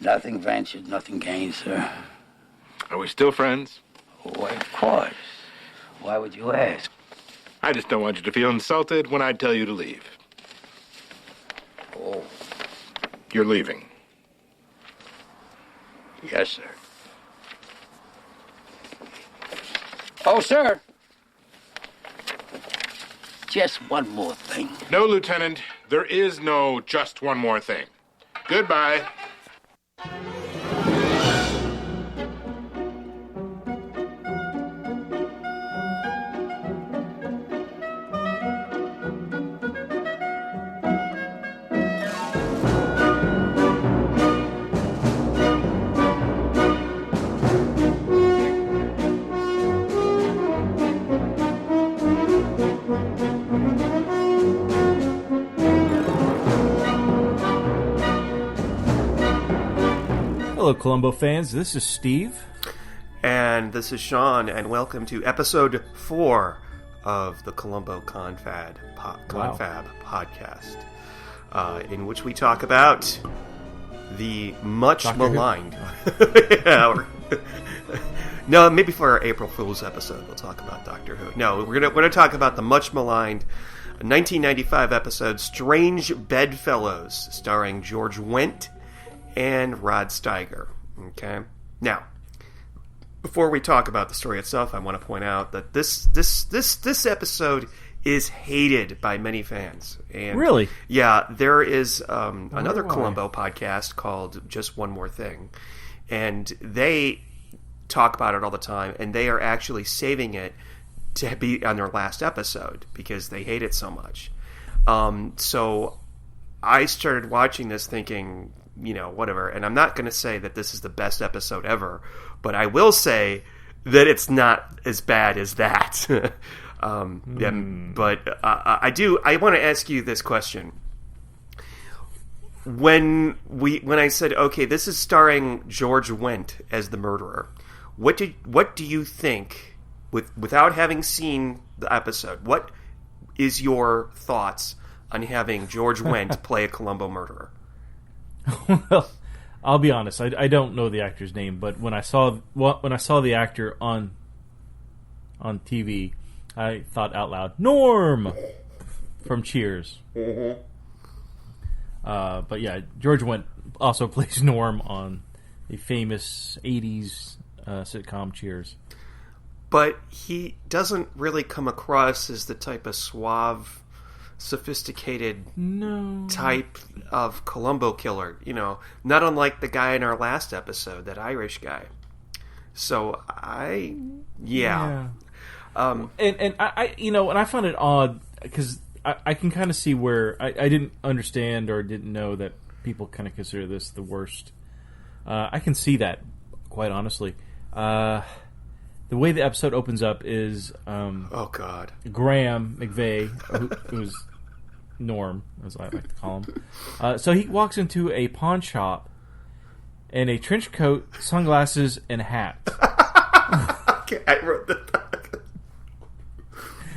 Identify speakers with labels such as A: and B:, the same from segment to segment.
A: Nothing ventured, nothing gained, sir.
B: Are we still friends?
A: Why, of course. Why would you ask?
B: I just don't want you to feel insulted when I tell you to leave.
A: Oh,
B: You're leaving.
A: yes, sir. Oh, sir. Just one more thing.
B: No, Lieutenant. There is no just one more thing. Goodbye.
C: Hello, Columbo fans. This is Steve.
D: And this is Sean, and welcome to episode 4 of the Columbo Confab podcast, in which we talk about the much maligned... No, maybe for our April Fool's episode we'll talk about Doctor Who. No, we're gonna talk about the much maligned 1995 episode Strange Bedfellows, starring George Wendt and Rod Steiger. Okay? Now, before we talk about the story itself, I want to point out that this episode is hated by many fans. And
C: really?
D: Yeah, there is another Columbo podcast called Just One More Thing, and they talk about it all the time, and they are actually saving it to be on their last episode because they hate it so much. So I started watching this thinking, you know, whatever. And I'm not going to say that this is the best episode ever, but I will say that it's not as bad as that. But I want to ask you this question. When I said, okay, this is starring George Wendt as the murderer, what do you think, without having seen the episode, what is your thoughts on having George Wendt play a Columbo murderer?
C: Well, I'll be honest. I don't know the actor's name, but when I saw the actor on TV, I thought out loud, Norm from Cheers. Mm-hmm. But yeah, George Wendt also plays Norm on the famous '80s sitcom Cheers.
D: But he doesn't really come across as the type of suave, sophisticated type of Columbo killer, you know, not unlike the guy in our last episode, that Irish guy. So and
C: I found it odd because I can kind of see where I didn't understand or didn't know that people kind of consider this the worst. I can see that, quite honestly. The way the episode opens up is
D: oh God,
C: Graham McVeigh, who's Norm, as I like to call him. So he walks into a pawn shop in a trench coat, sunglasses, and hat.
D: Okay, I wrote that.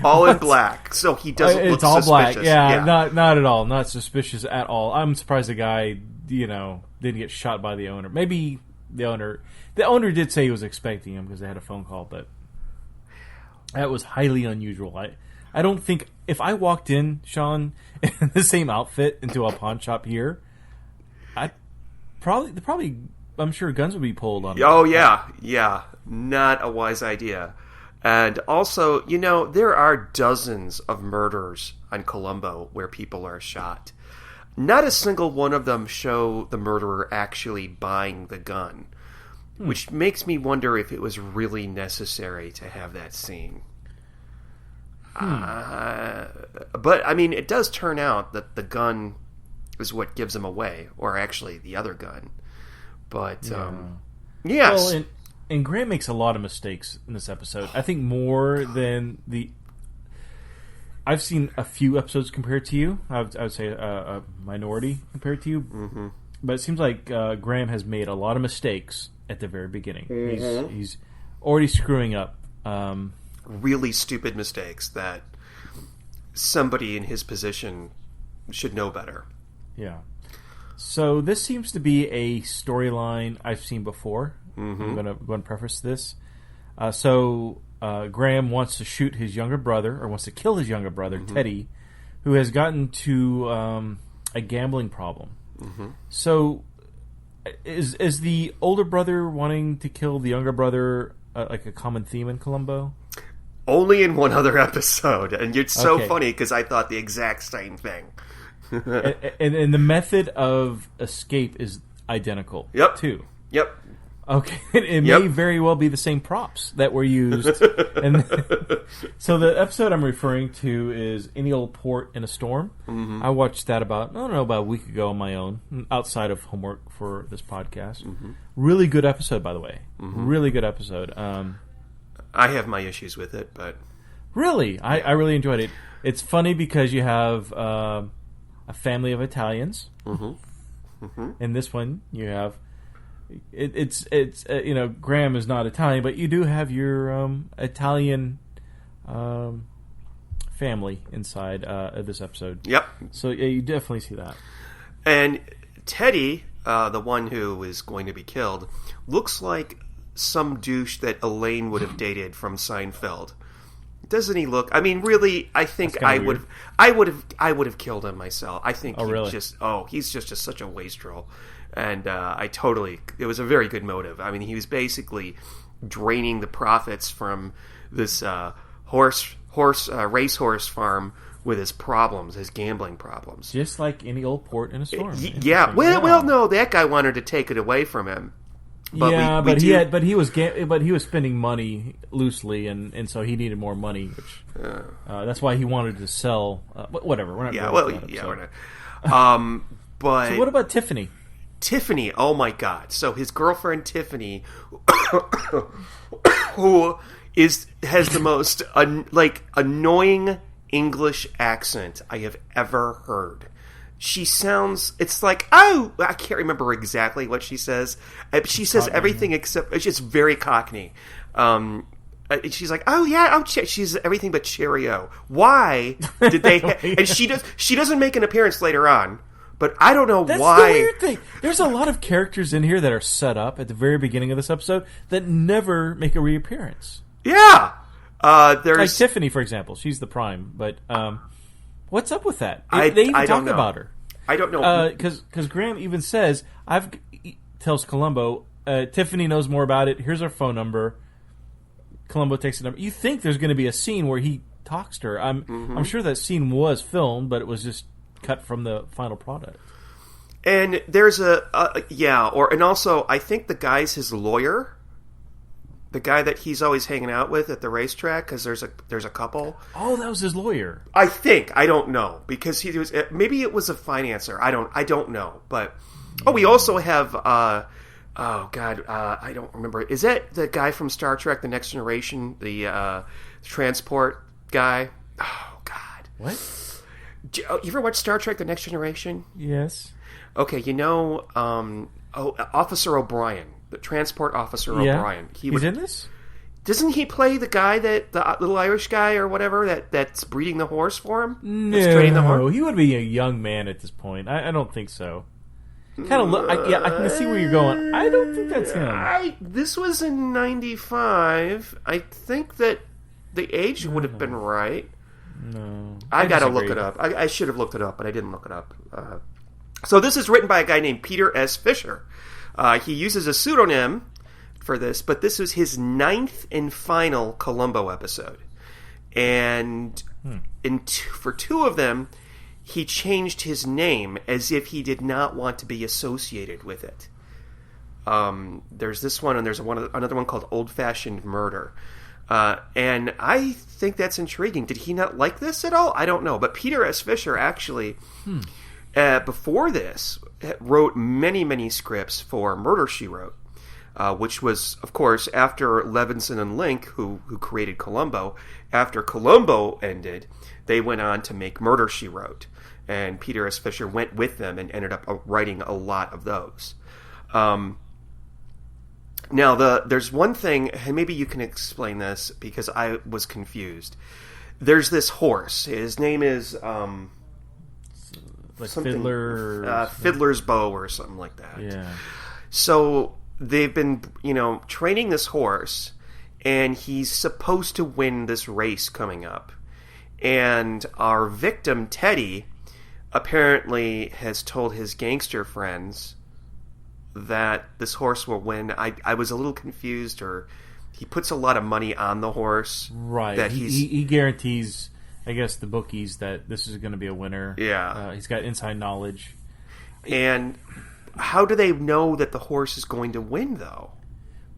D: All in black, so he doesn't look
C: it's all
D: suspicious.
C: Black. Yeah, not at all. Not suspicious at all. I'm surprised the guy, didn't get shot by the owner. Maybe the owner did say he was expecting him because they had a phone call, but that was highly unusual. I don't think if I walked in, Sean, in the same outfit into a pawn shop here, I'm sure guns would be pulled on me.
D: Oh yeah, not a wise idea. And also, there are dozens of murders on Columbo where people are shot. Not a single one of them show the murderer actually buying the gun, which makes me wonder if it was really necessary to have that scene. But, I mean, it does turn out that the gun is what gives him away, or actually the other gun. But, yes.
C: Well, and Graham makes a lot of mistakes in this episode. I think more than I've seen a few episodes compared to you. I would say a minority compared to you. Mm-hmm. But it seems like Graham has made a lot of mistakes at the very beginning. Mm-hmm. He's already screwing up.
D: Really stupid mistakes that somebody in his position should know better.
C: Yeah. So this seems to be a storyline I've seen before. I'm going to preface this. Graham wants to shoot his younger brother, or wants to kill his younger brother, Teddy, who has gotten to a gambling problem. So is the older brother wanting to kill the younger brother like a common theme in Columbo?
D: Only in one other episode, and it's so funny because I thought the exact same thing.
C: and the method of escape is identical, too.
D: Yep.
C: Okay, it may very well be the same props that were used. And so the episode I'm referring to is Any Old Port in a Storm. I watched that about a week ago on my own, outside of homework for this podcast. Really good episode, by the way. Really good episode.
D: I have my issues with it, but...
C: Really? I really enjoyed it. It's funny because you have a family of Italians. In this one, you have... It's Graham is not Italian, but you do have your Italian family inside of this episode. Yep. So yeah, you definitely see that.
D: And Teddy, the one who is going to be killed, looks like some douche that Elaine would have dated from Seinfeld. Doesn't he look? I mean, really, I think I would have killed him myself. I think he's just such a wastrel. And it was a very good motive. I mean, he was basically draining the profits from this racehorse farm with his problems, his gambling problems.
C: Just like any old port in a storm.
D: Yeah. Well, no, that guy wanted to take it away from him.
C: But he was spending money loosely, and so he needed more money, which that's why he wanted to sell. Whatever. We're not.
D: We're not. But
C: so what about Tiffany?
D: Tiffany, oh my God! So his girlfriend Tiffany, who has the most annoying English accent I have ever heard. She sounds... It's like, oh... I can't remember exactly what she says. She says everything except... It's just very Cockney. She's like, oh yeah, she's everything but Cheerio. Why did they... And she doesn't make an appearance later on. But I don't know
C: That's
D: why...
C: That's the weird thing. There's a lot of characters in here that are set up at the very beginning of this episode that never make a reappearance.
D: Yeah! There's...
C: Like Tiffany, for example. She's the prime. But... what's up with that? They even talk about her.
D: I don't know.
C: Because Graham even says, tells Columbo, Tiffany knows more about it. Here's her phone number. Columbo takes the number. You think there's going to be a scene where he talks to her. I'm sure that scene was filmed, but it was just cut from the final product.
D: And there's and also I think the guy's his lawyer. The guy that he's always hanging out with at the racetrack, because there's a couple.
C: Oh, that was his lawyer.
D: I think. I don't know, because he was maybe it was a financer. I don't know. But we also have I don't remember. Is that the guy from Star Trek: The Next Generation, the transport guy? Oh God,
C: what?
D: You ever watch Star Trek: The Next Generation?
C: Yes.
D: Okay, Officer O'Brien. The transport officer O'Brien.
C: He's in this?
D: Doesn't he play the guy the little Irish guy or whatever that's breeding the horse for him?
C: No, the horse? He would be a young man at this point. I don't think so. Kind of look. I can see where you're going. I don't think that's him.
D: This was in '95. I think that the age would have been right.
C: No,
D: I gotta look it up. I should have looked it up, but I didn't look it up. So this is written by a guy named Peter S. Fisher. He uses a pseudonym for this, but this was his 9th and final Columbo episode. And for 2 of them, he changed his name as if he did not want to be associated with it. There's this one, and there's another one called Old Fashioned Murder. And I think that's intriguing. Did he not like this at all? I don't know. But Peter S. Fisher actually... before this, wrote many, many scripts for Murder, She Wrote, which was, of course, after Levinson and Link, who created Columbo. After Columbo ended, they went on to make Murder, She Wrote. And Peter S. Fisher went with them and ended up writing a lot of those. Now, there's one thing, and maybe you can explain this, because I was confused. There's this horse. His name is...
C: like
D: something,
C: Fiddler,
D: Fiddler's Bow or something like that.
C: Yeah.
D: So they've been, training this horse, and he's supposed to win this race coming up. And our victim, Teddy, apparently has told his gangster friends that this horse will win. I was a little confused, or he puts a lot of money on the horse.
C: Right.
D: That
C: he guarantees, I guess, the bookies that this is going to be a winner.
D: Yeah.
C: He's got inside knowledge.
D: And how do they know that the horse is going to win, though?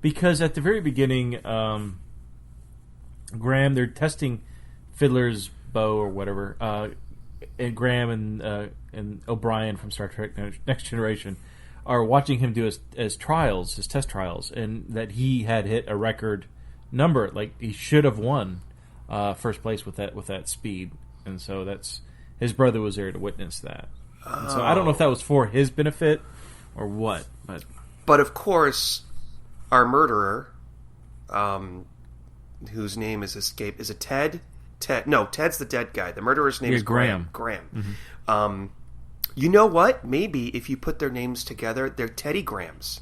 C: Because at the very beginning, Graham, they're testing Fiddler's Bow or whatever, and Graham and O'Brien from Star Trek Next Generation are watching him do his test trials, and that he had hit a record number. Like, he should have won first place with that speed, and so that's his brother was there to witness that. And so I don't know if that was for his benefit or what,
D: but of course, our murderer, whose name is escaped, is it Ted? No, Ted's the dead guy. The murderer's name is Graham.
C: Mm-hmm.
D: You know what? Maybe if you put their names together, they're Teddy Grahams.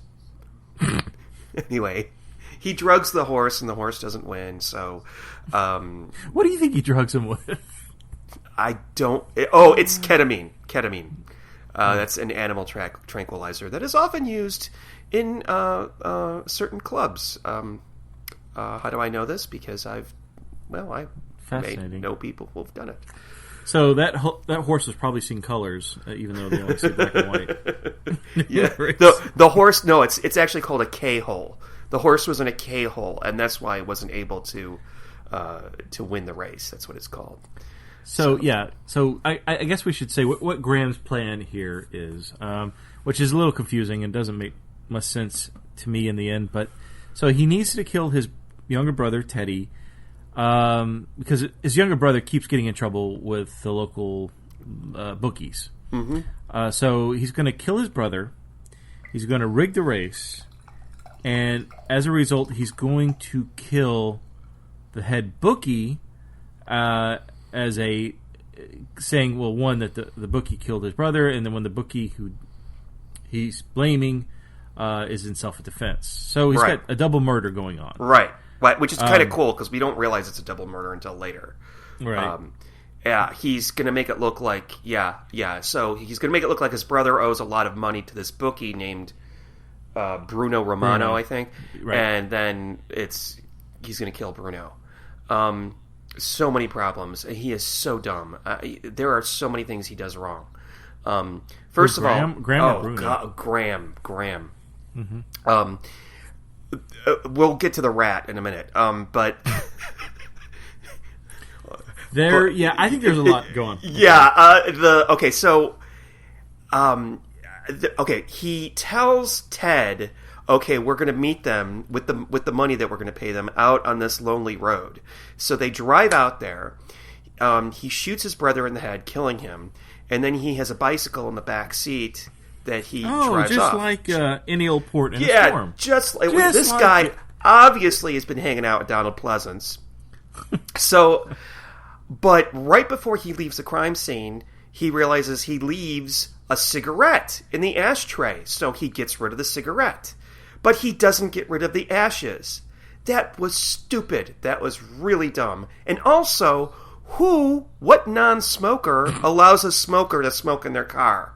D: Anyway, he drugs the horse, and the horse doesn't win. So,
C: what do you think he drugs him with?
D: I don't. It's ketamine. Ketamine. That's an animal tranquilizer that is often used in certain clubs. How do I know this? Because I know people who have done it.
C: So that horse was probably seeing colors, even though they only see black and white.
D: Yeah, the horse. No, it's actually called a K-hole. The horse was in a K-hole, and that's why it wasn't able to win the race. That's what it's called.
C: So I guess we should say what Graham's plan here is, which is a little confusing and doesn't make much sense to me in the end. But so he needs to kill his younger brother Teddy. Because his younger brother keeps getting in trouble with the local bookies. Mm-hmm. So he's going to kill his brother. He's going to rig the race. And as a result, he's going to kill the head bookie as a saying, well, one, that the bookie killed his brother, and then when the bookie who he's blaming is in self-defense. So he's got a double murder going on.
D: Right. Which is kind of cool, because we don't realize it's a double murder until later.
C: Right.
D: He's going to make it look like, so he's going to make it look like his brother owes a lot of money to this bookie named Bruno Romano, I think. Right. And then he's going to kill Bruno. So many problems. He is so dumb. There are so many things he does wrong. First of all...
C: Graham or Bruno?
D: God, Graham.
C: Mm-hmm.
D: We'll get to the rat in a minute, but
C: I think there's a lot going.
D: He tells Ted, okay, we're going to meet them with the money that we're going to pay them out on this lonely road. So they drive out there. He shoots his brother in the head, killing him, and then he has a bicycle in the back seat that he drives
C: just
D: off.
C: like any old port in a storm.
D: This guy obviously has been hanging out with Donald Pleasance. So, but right before he leaves the crime scene, he realizes he leaves a cigarette in the ashtray. So he gets rid of the cigarette. But he doesn't get rid of the ashes. That was stupid. That was really dumb. And also, what non-smoker allows a smoker to smoke in their car?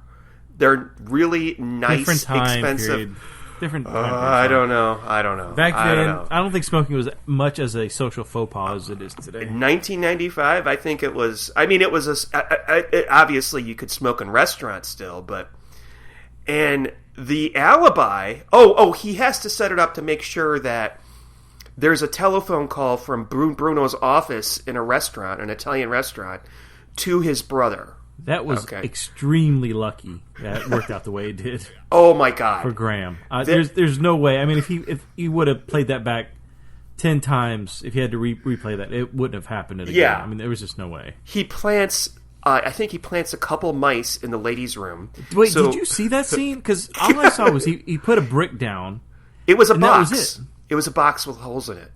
D: They're really nice, expensive.
C: Different time period.
D: I don't know.
C: Back then, I don't think smoking was much as a social faux pas as it is today.
D: In 1995, I think it was. I mean, it was obviously you could smoke in restaurants still, and the alibi. He has to set it up to make sure that there's a telephone call from Bruno's office in a restaurant, an Italian restaurant, to his brother.
C: That was extremely lucky that it worked out the way it did.
D: Oh my God!
C: For Graham, there's no way. I mean, if he would have played that back 10 times, if he had to replay that, it wouldn't have happened again.
D: Yeah.
C: I mean, there was just no way.
D: He plants. I think he plants a couple mice in the ladies' room.
C: Wait, did you see that scene? Because all I saw was he put a brick down.
D: It was a box.
C: That was it.
D: It was a box with holes in it.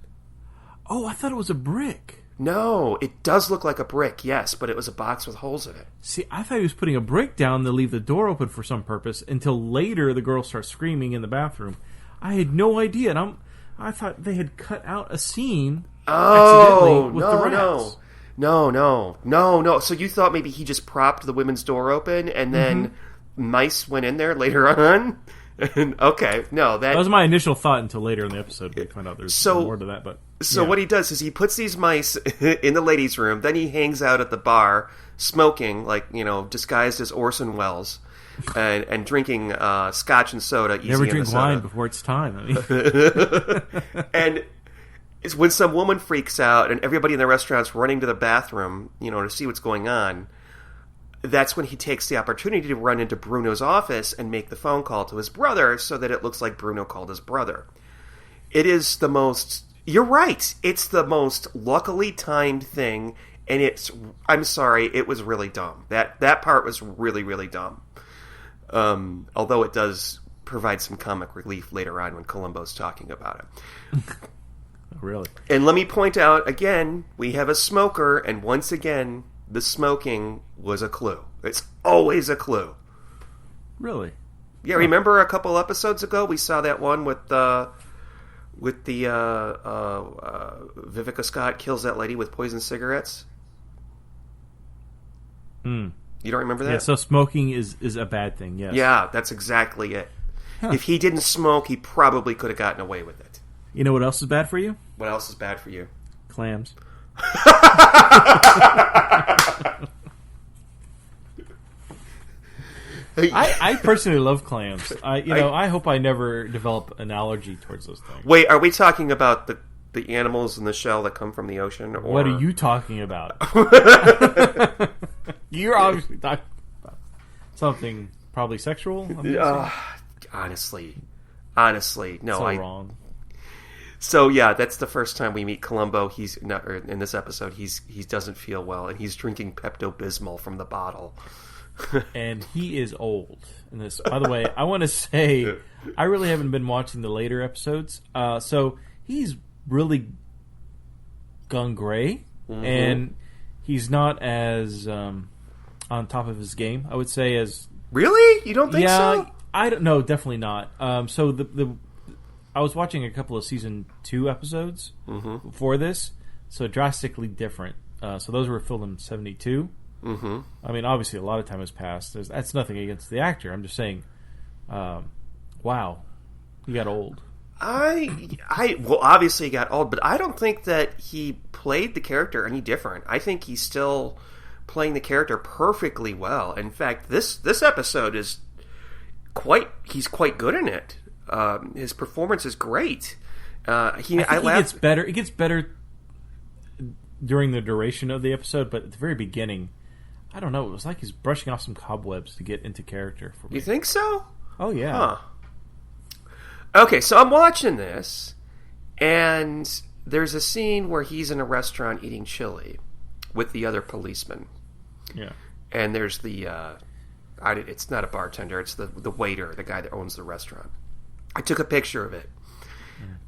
C: Oh, I thought it was a brick.
D: No, it does look like a brick, yes, but it was a box with holes in it.
C: See, I thought he was putting a brick down to leave the door open for some purpose until later the girl starts screaming in the bathroom. I had no idea, and I thought they had cut out a scene accidentally with the rats.
D: No. So you thought maybe he just propped the women's door open and then mice went in there later on? Okay, no, that
C: was my initial thought until later in the episode we find out there's more to that. But
D: what he does is he puts these mice in the ladies' room, then he hangs out at the bar smoking, like, disguised as Orson Welles, and drinking scotch and soda. Easy
C: Never
D: in
C: drink
D: the soda.
C: wine before it's time. I mean.
D: And it's when some woman freaks out and everybody in the restaurant's running to the bathroom, to see what's going on. That's when he takes the opportunity to run into Bruno's office and make the phone call to his brother so that it looks like Bruno called his brother. It is the most... You're right. It's the most luckily timed thing, and I'm sorry, it was really dumb. That part was really, really dumb. Although it does provide some comic relief later on when Columbo's talking about it.
C: Really?
D: And let me point out, again, we have a smoker, and once again... The smoking was a clue. It's always a clue.
C: Really?
D: Yeah, remember a couple episodes ago we saw that one with the Vivica Scott kills that lady with poison cigarettes? You don't remember that?
C: Yeah, so smoking is a bad thing, yes.
D: Yeah, that's exactly it. Huh. If he didn't smoke, he probably could have gotten away with it.
C: You know what else is bad for you?
D: What else is bad for you?
C: Clams. I personally love clams. I hope I never develop an allergy towards those things.
D: Wait, are we talking about the animals in the shell that come from the ocean? Or...
C: What are you talking about? You're obviously talking about something probably sexual.
D: Honestly, no.
C: So wrong.
D: So yeah, that's the first time we meet Columbo. He's not, or in this episode. He doesn't feel well, and he's drinking Pepto-Bismol from the bottle.
C: And he is old in this. By the way, I want to say I really haven't been watching the later episodes, so he's really gone gray, and he's not as on top of his game, I would say. As
D: really, you don't think so?
C: I don't know. Definitely not. So I was watching a couple of season 2 episodes for this, so drastically different. So those were filmed in 1972. I mean, obviously, a lot of time has passed. That's nothing against the actor. I'm just saying, wow, he got old.
D: Well, obviously he got old, but I don't think that he played the character any different. I think he's still playing the character perfectly well. In fact, this episode is he's quite good in it. His performance is great. He
C: gets better. It gets better during the duration of the episode, but at the very beginning, I don't know. It was like he's brushing off some cobwebs to get into character for me.
D: You think so?
C: Oh yeah.
D: Huh. Okay, so I'm watching this, and there's a scene where he's in a restaurant eating chili with the other policeman.
C: Yeah.
D: And there's the it's not a bartender. It's the waiter, the guy that owns the restaurant. I took a picture of it,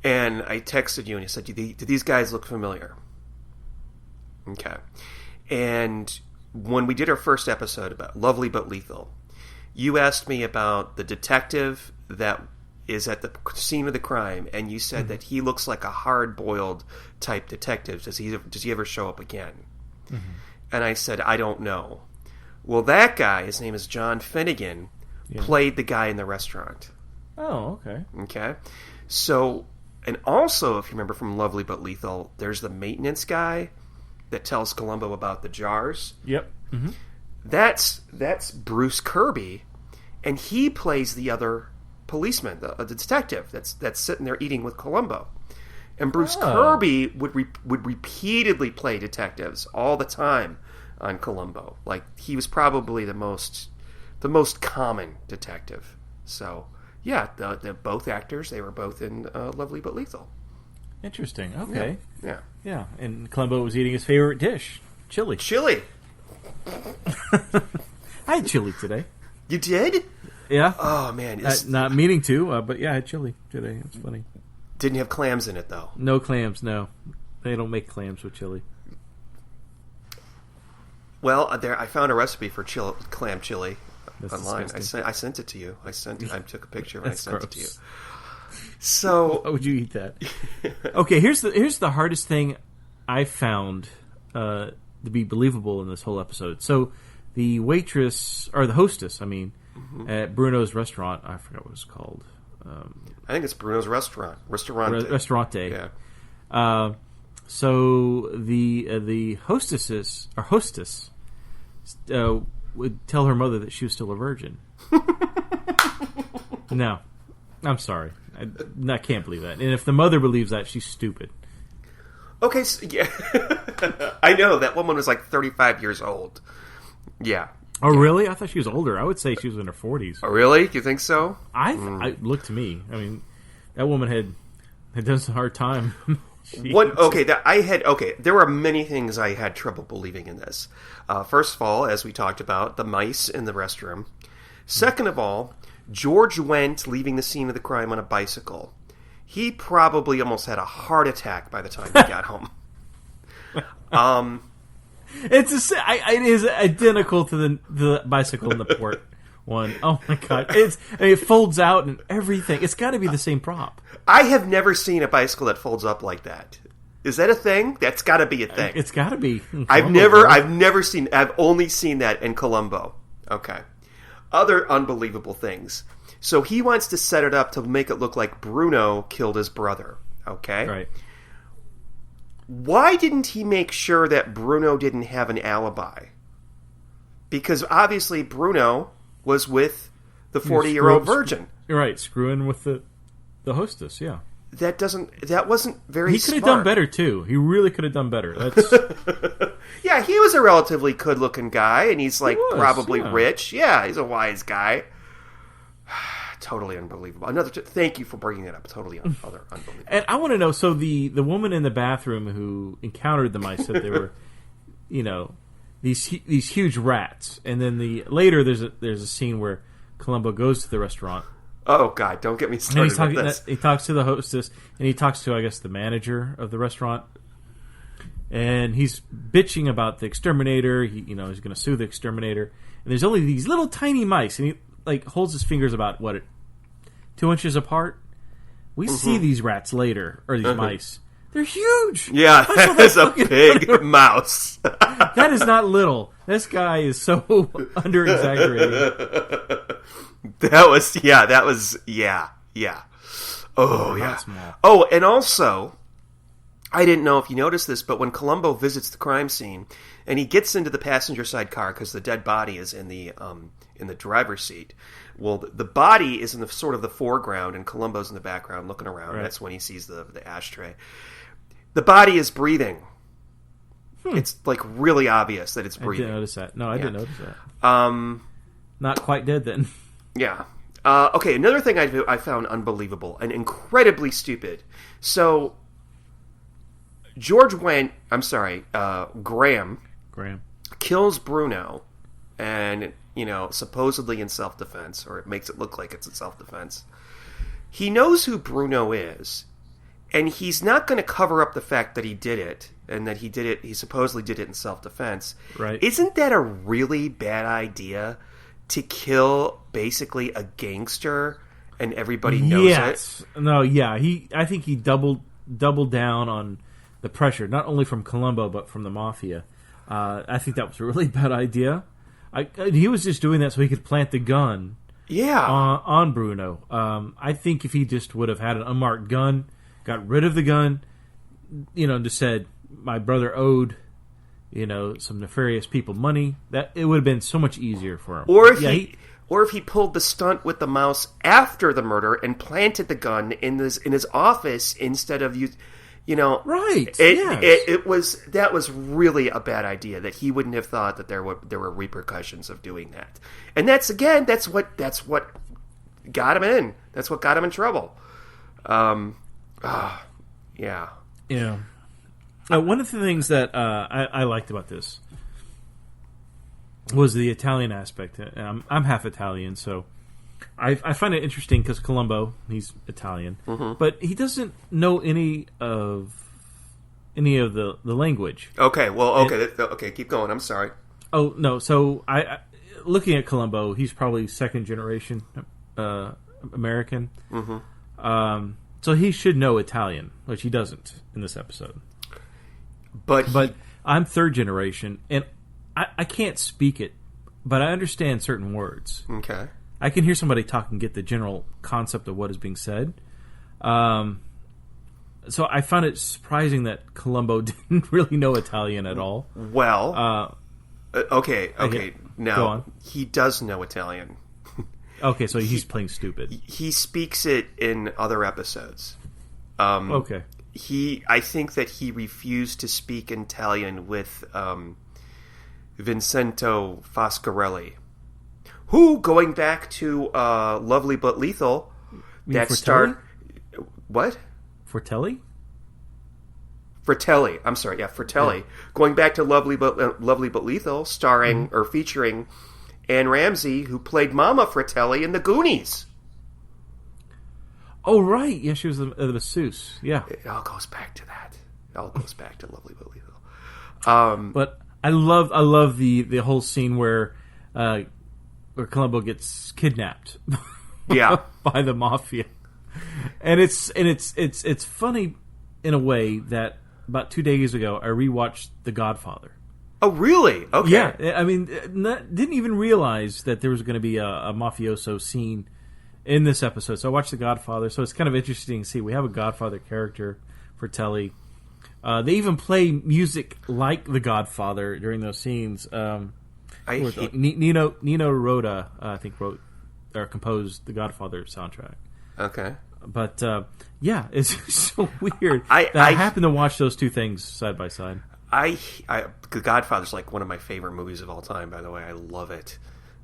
D: and I texted you, and I said, "Do these guys look familiar?" Okay. And when we did our first episode about Lovely But Lethal, you asked me about the detective that is at the scene of the crime, and you said that he looks like a hard-boiled type detective. Does he ever show up again? And I said, I don't know. Well, that guy, his name is John Finnegan, played the guy in the restaurant.
C: Oh, okay.
D: Okay. So, and also, if you remember from Lovely But Lethal, there's the maintenance guy that tells Columbo about the jars.
C: Yep.
D: That's Bruce Kirby, and he plays the other policeman, the detective that's sitting there eating with Columbo. And Bruce Kirby would repeatedly play detectives all the time on Columbo. Like, he was probably the most common detective. So, yeah, the both actors, they were both in Lovely But Lethal.
C: Interesting. Okay.
D: Yeah.
C: And Columbo was eating his favorite dish, chili. I had chili today.
D: You did?
C: Yeah.
D: Oh, man.
C: Not meaning to, but yeah, I had chili today. It's funny.
D: Didn't have clams in it, though.
C: No clams, no. They don't make clams with chili.
D: Well, there I found a recipe for clam chili online.
C: Disgusting.
D: I sent it to you. I took a picture and I sent it to you.
C: Gross.
D: So,
C: Why would you eat that? Okay, here's the hardest thing I found to be believable in this whole episode. So, the waitress or the hostess, at Bruno's restaurant, I forgot what it's called.
D: I think it's Bruno's Restaurante.
C: Yeah. So the hostess would tell her mother that she was still a virgin. No, I'm sorry. I can't believe that. And if the mother believes that, she's stupid.
D: Okay, so, yeah. I know, that woman was like 35 years old. Yeah.
C: Oh, really? I thought she was older. I would say she was in her 40s.
D: Oh, really? You think so?
C: I look to me. That woman had done some hard time.
D: There were many things I had trouble believing in this. First of all, as we talked about, the mice in the restroom. Second of all, George Wendt leaving the scene of the crime on a bicycle. He probably almost had a heart attack by the time he got home.
C: It is identical to the bicycle in the port one. Oh my god! It folds out and everything. It's got to be the same prop.
D: I have never seen a bicycle that folds up like that. Is that a thing? That's got to be a thing.
C: It's got to be.
D: I've only seen that in Columbo. Okay. Other unbelievable things. So he wants to set it up to make it look like Bruno killed his brother. Okay?
C: Right.
D: Why didn't he make sure that Bruno didn't have an alibi? Because obviously Bruno was with the 40-year-old virgin.
C: Right, screwing with the hostess, yeah.
D: That wasn't very
C: He could have done better, too. He really could have done better.
D: Yeah, he was a relatively good-looking guy, and he's probably rich. Yeah, he's a wise guy. Totally unbelievable. Thank you for bringing that up. Totally unbelievable.
C: And I want to know, so the woman in the bathroom who encountered the mice said they were, these huge rats. And then later there's a scene where Columbo goes to the restaurant.
D: Oh God! Don't get me started with this.
C: He talks to the hostess, and he talks to, I guess, the manager of the restaurant, and he's bitching about the exterminator. He's going to sue the exterminator, and there's only these little tiny mice, and he holds his fingers about 2 inches apart. We see these rats later, or these mice. They're huge.
D: Yeah, that is a big mouse.
C: That is not little. This guy is so under exaggerating.
D: That was. Oh, yeah.
C: Small.
D: Oh, and also, I didn't know if you noticed this, but when Columbo visits the crime scene, and he gets into the passenger side car because the dead body is in the driver's seat. Well, the body is in the sort of the foreground, and Columbo's in the background looking around. Right. That's when he sees the ashtray. The body is breathing. It's really obvious that it's breathing.
C: I didn't notice that. No, I didn't notice that. Not quite dead then.
D: Yeah. Okay, another thing I found unbelievable and incredibly stupid. So, Graham kills Bruno, and, supposedly in self-defense, or it makes it look like it's in self-defense. He knows who Bruno is, and he's not going to cover up the fact that he did it, and that he supposedly did it in self-defense.
C: Right.
D: Isn't that a really bad idea? To kill basically a gangster and everybody knows it?
C: No, yeah. I think he doubled down on the pressure, not only from Columbo, but from the Mafia. I think that was a really bad idea. He was just doing that so he could plant the gun on Bruno. I think if he just would have had an unmarked gun, got rid of the gun, just said, my brother owed some nefarious people money, that it would have been so much easier for him.
D: Or if he pulled the stunt with the mouse after the murder and planted the gun in his office instead of
C: right.
D: That was really a bad idea. That he wouldn't have thought that there were repercussions of doing that. And that's what got him in. That's what got him in trouble. Yeah.
C: Yeah. One of the things that I liked about this was the Italian aspect. I'm half Italian, so I find it interesting because Columbo, he's Italian, but he doesn't know any of the language.
D: Okay, well, okay, keep going. I'm sorry.
C: Oh no! So looking at Columbo, he's probably second generation American. Mm-hmm. So he should know Italian, which he doesn't in this episode. But I'm third generation, and I can't speak it, but I understand certain words.
D: Okay.
C: I can hear somebody talk and get the general concept of what is being said. So I found it surprising that Columbo didn't really know Italian at all.
D: Well, okay. Now,
C: go on.
D: He does know Italian.
C: Okay, so he's playing stupid.
D: He speaks it in other episodes.
C: Okay.
D: I think that he refused to speak Italian with Vincento Foscarelli, who, going back to Lovely But Lethal, that starred... What?
C: Fratelli?
D: Fratelli. I'm sorry, yeah, Fratelli. Yeah. Going back to Lovely But Lethal, starring or featuring Anne Ramsey, who played Mama Fratelli in The Goonies.
C: Oh, right. Yeah, she was the masseuse. Yeah.
D: It all goes back to that. It all goes back to Lovely But Lethal.
C: But I love the whole scene where Columbo gets kidnapped.
D: Yeah.
C: By the mafia. And it's funny in a way that about 2 days ago I rewatched The Godfather.
D: Oh, really? Okay.
C: Yeah, I mean, didn't even realize that there was going to be a mafioso scene in this episode. So I watched The Godfather. So it's kind of interesting to see we have a Godfather character, Fratelli. They even play music like The Godfather during those scenes. Nino Rota, I think, wrote or composed the Godfather soundtrack.
D: Okay.
C: But yeah, it's so weird. I happen to watch those two things side by side.
D: The Godfather's like one of my favorite movies of all time. By the way, I love it.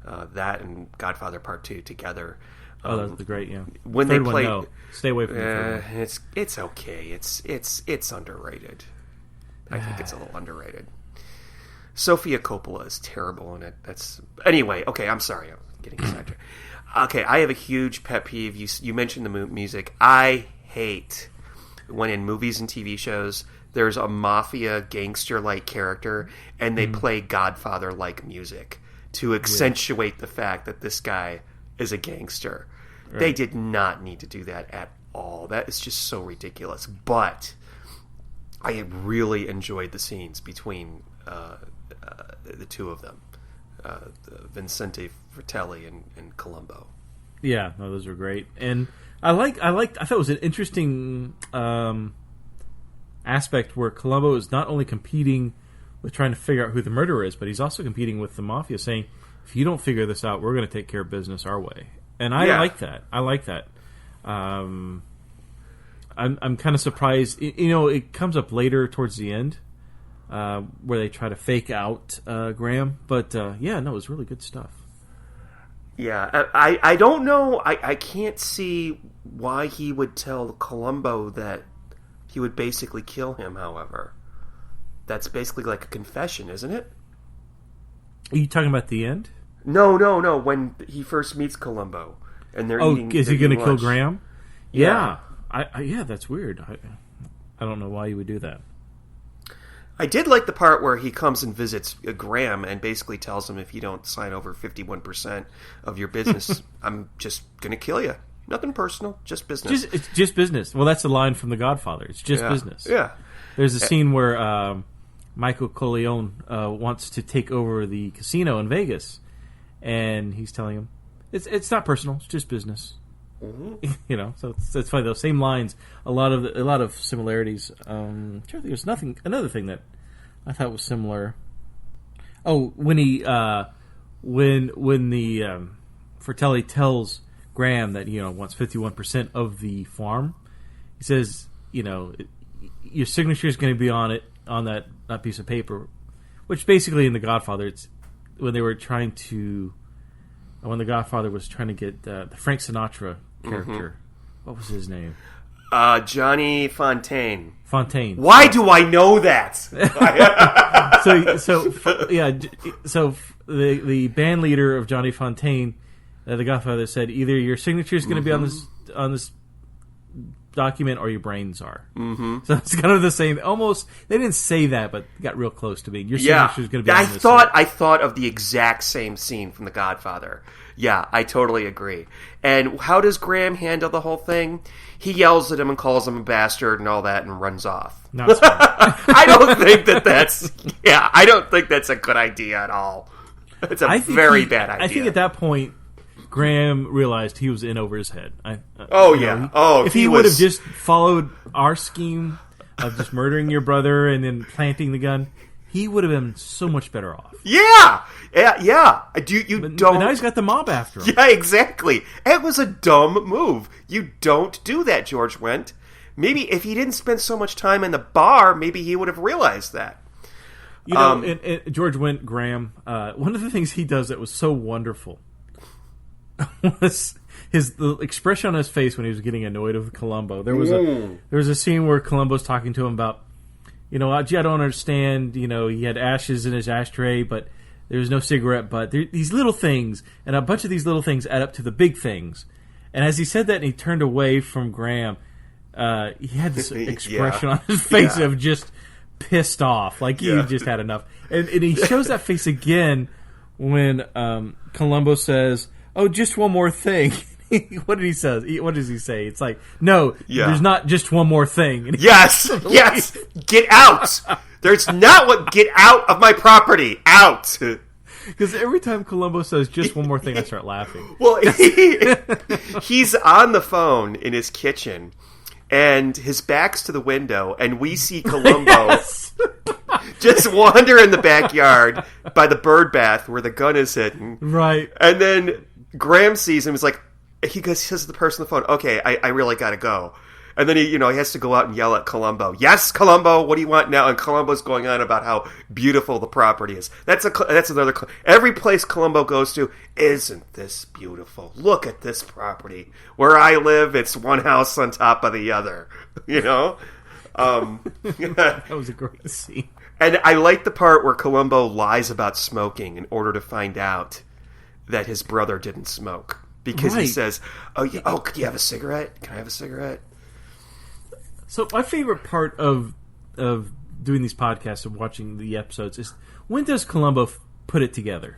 D: That and Godfather Part 2 together.
C: Oh, that's great. Yeah.
D: When
C: third
D: they play,
C: one, no. Stay away from the third one.
D: It's okay. It's underrated. I think it's a little underrated. Sofia Coppola is terrible in it. Anyway. Okay, I'm sorry. I'm getting sidetracked. Okay, I have a huge pet peeve. You mentioned the music. I hate when in movies and TV shows there's a mafia gangster-like character and they play Godfather-like music to accentuate the fact that this guy is a gangster. Right. They did not need to do that at all. That is just so ridiculous. But I really enjoyed the scenes between the two of them. Vincente Fratelli and Columbo.
C: Yeah, no, those were great, and I thought it was an interesting aspect where Columbo is not only competing with trying to figure out who the murderer is, but he's also competing with the mafia, saying, "If you don't figure this out, we're going to take care of business our way." And I like that. I like that. I'm kind of surprised. It comes up later towards the end. Where they try to fake out Graham. But, yeah, no, it was really good stuff.
D: Yeah, I don't know. I can't see why he would tell Columbo that he would basically kill him, however. That's basically like a confession, isn't it?
C: Are you talking about the end?
D: No. When he first meets Columbo. And they're eating
C: is he going to kill Graham?
D: Yeah.
C: Yeah, that's weird. I don't know why you would do that.
D: I did like the part where he comes and visits Graham and basically tells him, if you don't sign over 51% of your business, I'm just going to kill you. Nothing personal, just business.
C: It's just business. Well, that's the line from The Godfather. It's just business.
D: Yeah.
C: There's a scene where Michael Corleone wants to take over the casino in Vegas, and he's telling him, it's not personal, it's just business. Mm-hmm. So it's funny. Those same lines, a lot of similarities. There's another thing that I thought was similar. Oh, when he when the Fratelli tells Graham that wants 51% of the farm, he says your signature is going to be on it on that piece of paper, which basically in The Godfather, it's when the Godfather was trying to get the Frank Sinatra character. What was his name?
D: Johnny Fontaine.
C: Why
D: do I know that?
C: So the band leader of Johnny Fontaine, the Godfather, said either your signature is going to be on this document or your brains are. Mm-hmm. So it's kind of the same. Almost, they didn't say that, but got real close to being. Your signature is going to be.
D: I
C: on this
D: thought of the exact same scene from The Godfather. Yeah, I totally agree. And how does Graham handle the whole thing? He yells at him and calls him a bastard and all that, and runs off.
C: Not smart.
D: I don't think that's. Yeah, I don't think that's a good idea at all. It's a very bad idea.
C: I think at that point, Graham realized he was in over his head. If he would have just followed our scheme of just murdering your brother and then planting the gun, he would have been so much better off.
D: Yeah. But
C: now he's got the mob after him.
D: Yeah, exactly. It was a dumb move. You don't do that, George Wendt. Maybe if he didn't spend so much time in the bar, maybe he would have realized that.
C: You know, George Wendt, Graham, one of the things he does that was so wonderful was the expression on his face when he was getting annoyed with Columbo. There was a scene where Columbo's talking to him about, gee, I don't understand. He had ashes in his ashtray, but there was no cigarette butt. These little things, and a bunch of these little things add up to the big things. And as he said that, and he turned away from Graham, he had this expression on his face of just pissed off, like he just had enough. And he shows that face again when Columbo says, "Oh, just one more thing." What did he say? What does he say? It's like, no, there's not just one more thing. And
D: yes, get out. There's not what. Get out of my property. Out.
C: Because every time Columbo says just one more thing, I start laughing.
D: Well, he's on the phone in his kitchen, and his back's to the window, and we see Columbo just wander in the backyard by the bird bath where the gun is hidden.
C: Right.
D: And then Graham sees him. He's like, he says to the person on the phone, "Okay, I really got to go." And then he has to go out and yell at Columbo. "Yes, Columbo, what do you want now?" And Columbo's going on about how beautiful the property is. That's another. Every place Columbo goes to, "Isn't this beautiful? Look at this property. Where I live, it's one house on top of the other."
C: That was a great scene.
D: And I like the part where Columbo lies about smoking in order to find out that his brother didn't smoke. Because he says, could you have a cigarette? Can I have a cigarette?
C: So my favorite part of doing these podcasts and watching the episodes is, when does Columbo put it together?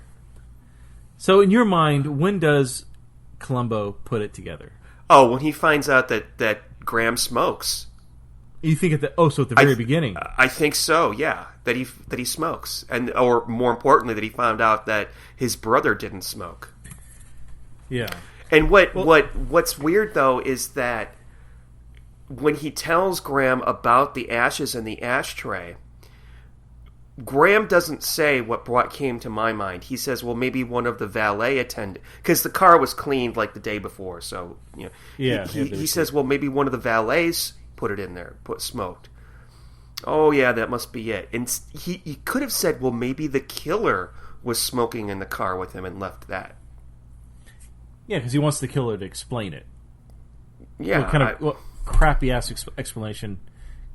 C: So in your mind, when does Columbo put it together?
D: Oh, when he finds out that Graham smokes.
C: You think at the very beginning?
D: I think so. Yeah, that he smokes, or more importantly, that he found out that his brother didn't smoke.
C: Yeah.
D: And what's weird though is that when he tells Graham about the ashes in the ashtray, Graham doesn't say what came to my mind. He says, "Well, maybe one of the valet attendants," because the car was cleaned like the day before. So he says, "Well, maybe one of the valets put it in there, smoked." Oh yeah, that must be it. And he could have said, "Well, maybe the killer was smoking in the car with him and left that."
C: Yeah, because he wants the killer to explain it.
D: Yeah,
C: what crappy ass explanation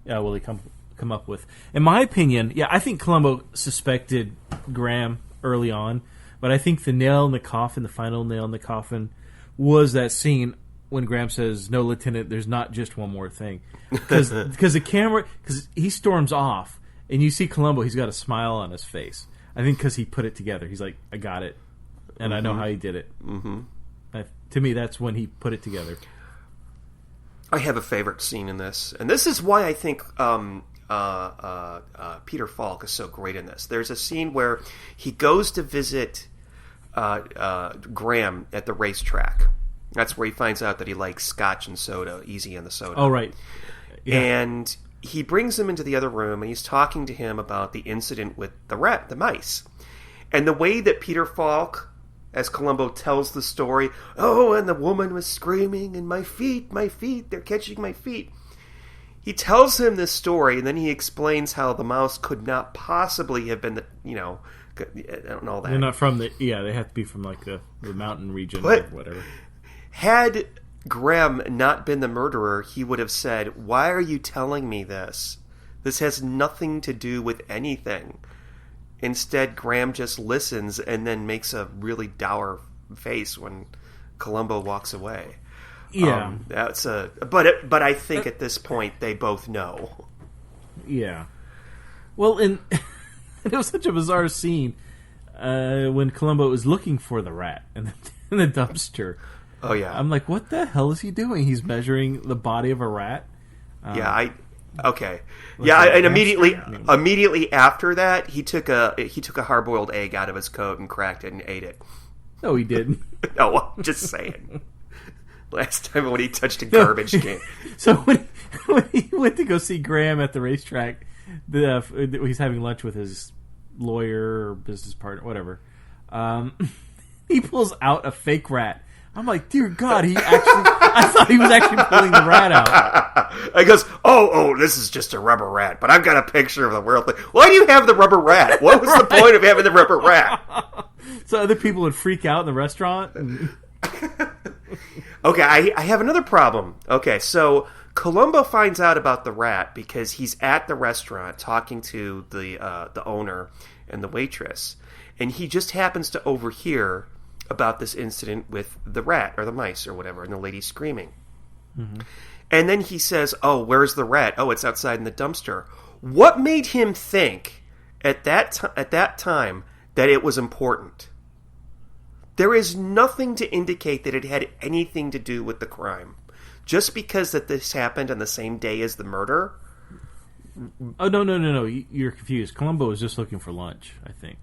C: will he come up with? In my opinion, I think Columbo suspected Graham early on, but I think the nail in the coffin, the final nail in the coffin, was that scene when Graham says, "No, Lieutenant, there's not just one more thing," because he storms off, and you see Columbo, he's got a smile on his face. I think because he put it together. He's like, "I got it, and I know how he did it." Mm-hmm. To me, that's when he put it together.
D: I have a favorite scene in this, and this is why I think Peter Falk is so great in this. There's a scene where he goes to visit Graham at the racetrack. That's where he finds out that he likes scotch and soda, easy on the soda.
C: Oh, right. Yeah.
D: And he brings him into the other room, and he's talking to him about the incident with the mice. And the way that Peter Falk, as Columbo tells the story, and the woman was screaming, and my feet, they're catching my feet. He tells him this story, and then he explains how the mouse could not possibly have been I don't know that.
C: They're not from they have to be from like the mountain region or whatever.
D: Had Graham not been the murderer, he would have said, "Why are you telling me this? This has nothing to do with anything." Instead, Graham just listens and then makes a really dour face when Columbo walks away.
C: Yeah.
D: But I think at this point they both know.
C: Yeah. Well, and it was such a bizarre scene when Columbo was looking for the rat in the dumpster.
D: Oh yeah.
C: I'm like, what the hell is he doing? He's measuring the body of a rat.
D: Okay. Yeah, and immediately after that, he took a hard-boiled egg out of his coat and cracked it and ate it.
C: No, he didn't.
D: No, I'm just saying. Last time when he touched a garbage can.
C: So when he went to go see Graham at the racetrack, he's having lunch with his lawyer or business partner, whatever. He pulls out a fake rat. I'm like, dear God, I thought he was actually pulling the rat out.
D: He goes, oh, this is just a rubber rat, but I've got a picture of the world. Why do you have the rubber rat? What was the point of having the rubber rat?
C: So other people would freak out in the restaurant?
D: Okay, I have another problem. Okay, so Columbo finds out about the rat because he's at the restaurant talking to the owner and the waitress, and he just happens to overhear about this incident with the rat or the mice or whatever, and the lady screaming. Mm-hmm. And then he says, oh, where's the rat? Oh, it's outside in the dumpster. What made him think at that time that it was important? There is nothing to indicate that it had anything to do with the crime. Just because that this happened on the same day as the murder?
C: Oh, no. You're confused. Columbo was just looking for lunch, I think.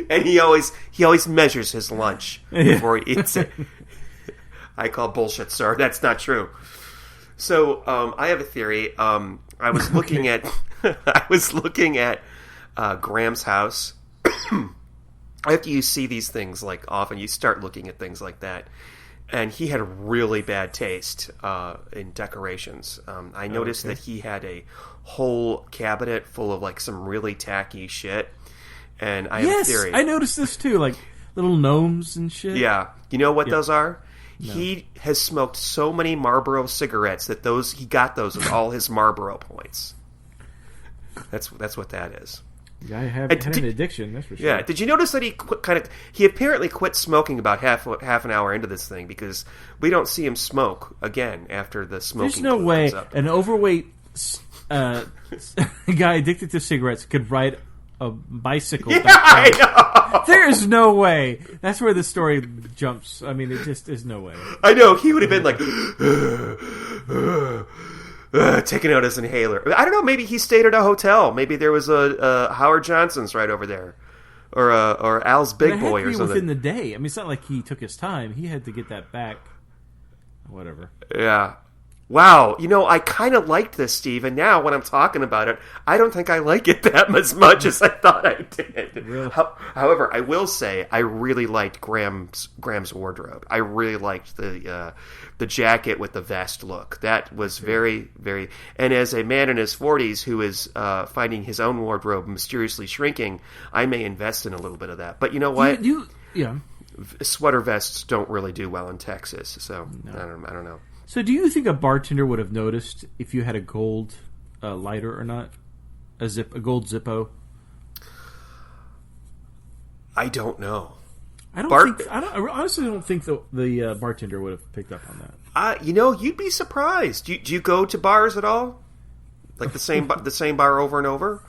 D: And he always measures his lunch before he eats it. I call bullshit, sir. That's not true. So I have a theory. I was looking at Graham's house. After you see these things, like often you start looking at things like that, and he had a really bad taste in decorations. I noticed that he had a whole cabinet full of like some really tacky shit, and I have a theory.
C: I noticed this too, like little gnomes and shit.
D: Yeah, you know what those are?
C: No.
D: He has smoked so many Marlboro cigarettes that he got those with all his Marlboro points. That's what that is.
C: I had an addiction, that's for sure.
D: Yeah. Did you notice that he apparently quit smoking about half an hour into this thing, because we don't see him smoke again after the smoking.
C: There's no way
D: up.
C: an overweight guy addicted to cigarettes could ride a bicycle.
D: Yeah, I know.
C: There's no way. That's where the story jumps. I mean, it just is no way.
D: I know. He would have been like taking out his inhaler. I don't know. Maybe he stayed at a hotel. Maybe there was a Howard Johnson's right over there, or Al's Big Boy or something.
C: Within the day. I mean, it's not like he took his time. He had to get that back. Whatever.
D: Yeah. Wow, I kind of liked this, Steve, and now when I'm talking about it, I don't think I like it that as much as I thought I did.
C: Really?
D: However, I will say I really liked Graham's wardrobe. I really liked the jacket with the vest look. That was very, very... And as a man in his 40s who is finding his own wardrobe mysteriously shrinking, I may invest in a little bit of that. But you know what?
C: Yeah.
D: Sweater vests don't really do well in Texas, so no. I don't know.
C: So do you think a bartender would have noticed if you had a gold lighter or not? A gold Zippo?
D: I don't know.
C: I honestly don't think the bartender would have picked up on that.
D: You'd be surprised. Do you go to bars at all? Like the same bar over and over?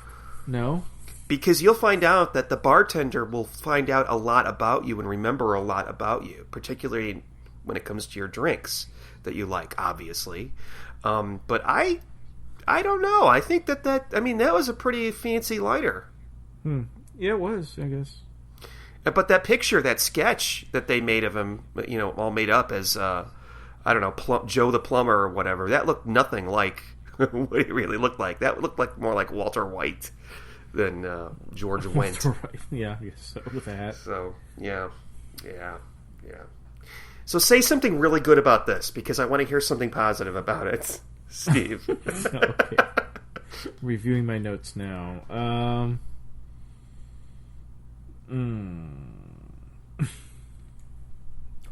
C: No.
D: Because you'll find out that the bartender will find out a lot about you and remember a lot about you, particularly when it comes to your drinks that you like, obviously. But I don't know. I think that was a pretty fancy lighter.
C: Yeah, it was, I guess.
D: But that picture, that sketch that they made of him, all made up as, I don't know, Joe the Plumber or whatever, that looked nothing like what he really looked like. That looked like more like Walter White than George Wendt.
C: Right. Yeah, I guess so, with a hat.
D: So, yeah. So say something really good about this, because I want to hear something positive about it, Steve.
C: Okay. Reviewing my notes now.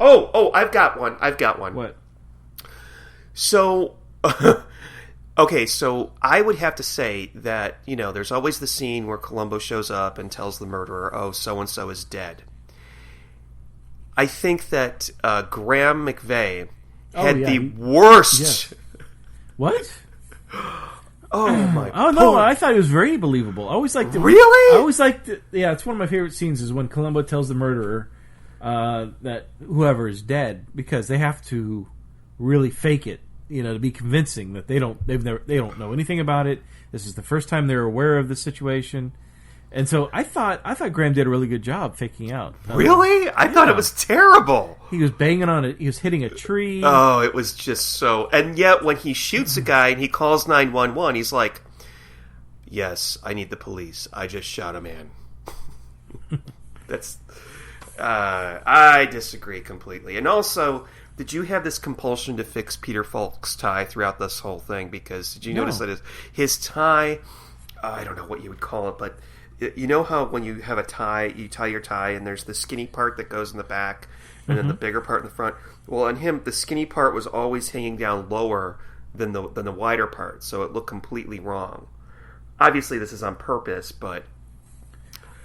D: Oh, I've got one.
C: What?
D: So, okay, so I would have to say that, there's always the scene where Columbo shows up and tells the murderer, oh, so-and-so is dead. I think that Graham McVeigh had
C: yeah.
D: the worst.
C: Yes. What?
D: Oh my!
C: Oh no! I thought it was very believable. I always liked it.
D: Really?
C: I always liked. Yeah, it's one of my favorite scenes. Is when Columbo tells the murderer that whoever is dead, because they have to really fake it, to be convincing that they don't know anything about it. This is the first time they're aware of the situation, and so I thought Graham did a really good job faking out.
D: Really? I thought it was terrible.
C: He was banging on it. He was hitting a tree.
D: Oh, it was just so... And yet, when he shoots a guy and he calls 911, he's like, yes, I need the police. I just shot a man. That's... I disagree completely. And also, did you have this compulsion to fix Peter Falk's tie throughout this whole thing? Because did you notice that his tie... I don't know what you would call it, but... You know how when you have a tie, you tie your tie, and there's the skinny part that goes in the back... and then the bigger part in the front. Well, on him, the skinny part was always hanging down lower than the wider part, so it looked completely wrong. Obviously, this is on purpose, but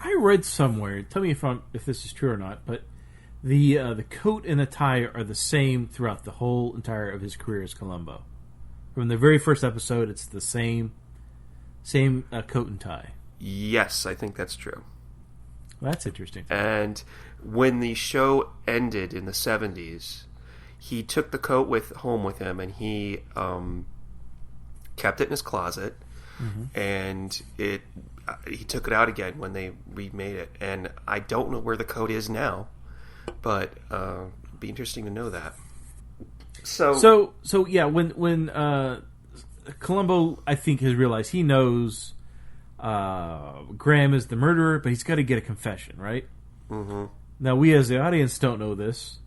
C: I read somewhere. Tell me if this is true or not. But the coat and the tie are the same throughout the whole entire of his career as Columbo. From the very first episode, it's the same coat and tie.
D: Yes, I think that's true.
C: That's interesting.
D: And when the show ended in the 70s, he took the coat home with him, and he kept it in his closet, and he took it out again when they remade it. And I don't know where the coat is now, but it'd be interesting to know that. So
C: yeah, when Columbo, I think, has realized he knows Graham is the murderer, but he's got to get a confession, right? Mm-hmm. Now, we as the audience don't know this.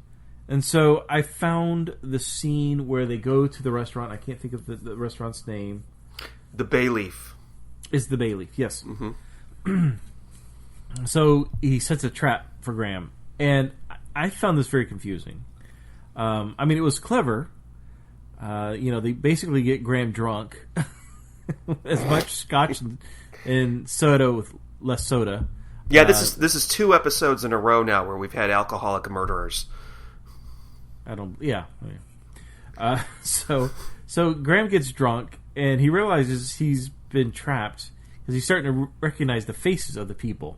C: And so I found the scene where they go to the restaurant. I can't think of the restaurant's name.
D: The Bay Leaf.
C: It's the Bay Leaf, yes.
D: Mm-hmm.
C: So he sets a trap for Graham. And I found this very confusing. I mean, it was clever. They basically get Graham drunk. As much scotch and soda with less soda.
D: Yeah, this is 2 episodes in a row now where we've had alcoholic murderers.
C: So Graham gets drunk, and he realizes he's been trapped because he's starting to recognize the faces of the people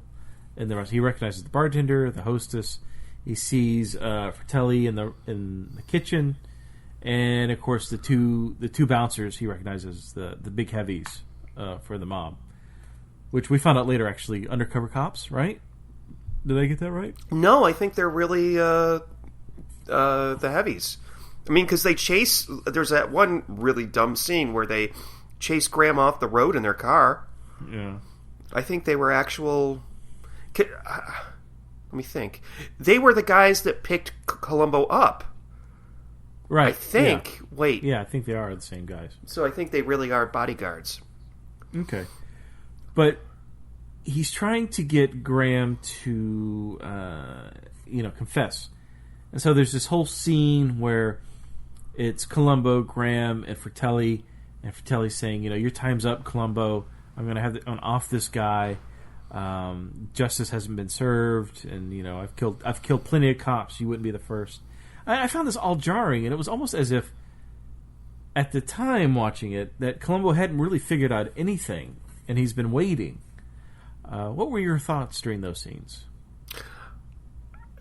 C: in the rest. He recognizes the bartender, the hostess. He sees Fratelli in the kitchen, and of course the two bouncers. He recognizes the big heavies for the mob. Which we found out later, actually, undercover cops, right? Did I get that right?
D: No, I think they're really the heavies. I mean, because they chase... There's that one really dumb scene where they chase Graham off the road in their car.
C: Yeah.
D: I think they were actual... Let me think. They were the guys that picked Columbo up.
C: Right.
D: I think.
C: Yeah.
D: Wait.
C: Yeah, I think they are the same guys.
D: So I think they really are bodyguards.
C: Okay. But he's trying to get Graham to, confess. And so there's this whole scene where it's Columbo, Graham, and Fratelli saying, your time's up, Columbo. I'm going to have off this guy. Justice hasn't been served, and I've killed plenty of cops. You wouldn't be the first. I found this all jarring, and it was almost as if at the time watching it that Columbo hadn't really figured out anything. And he's been waiting. What were your thoughts during those scenes?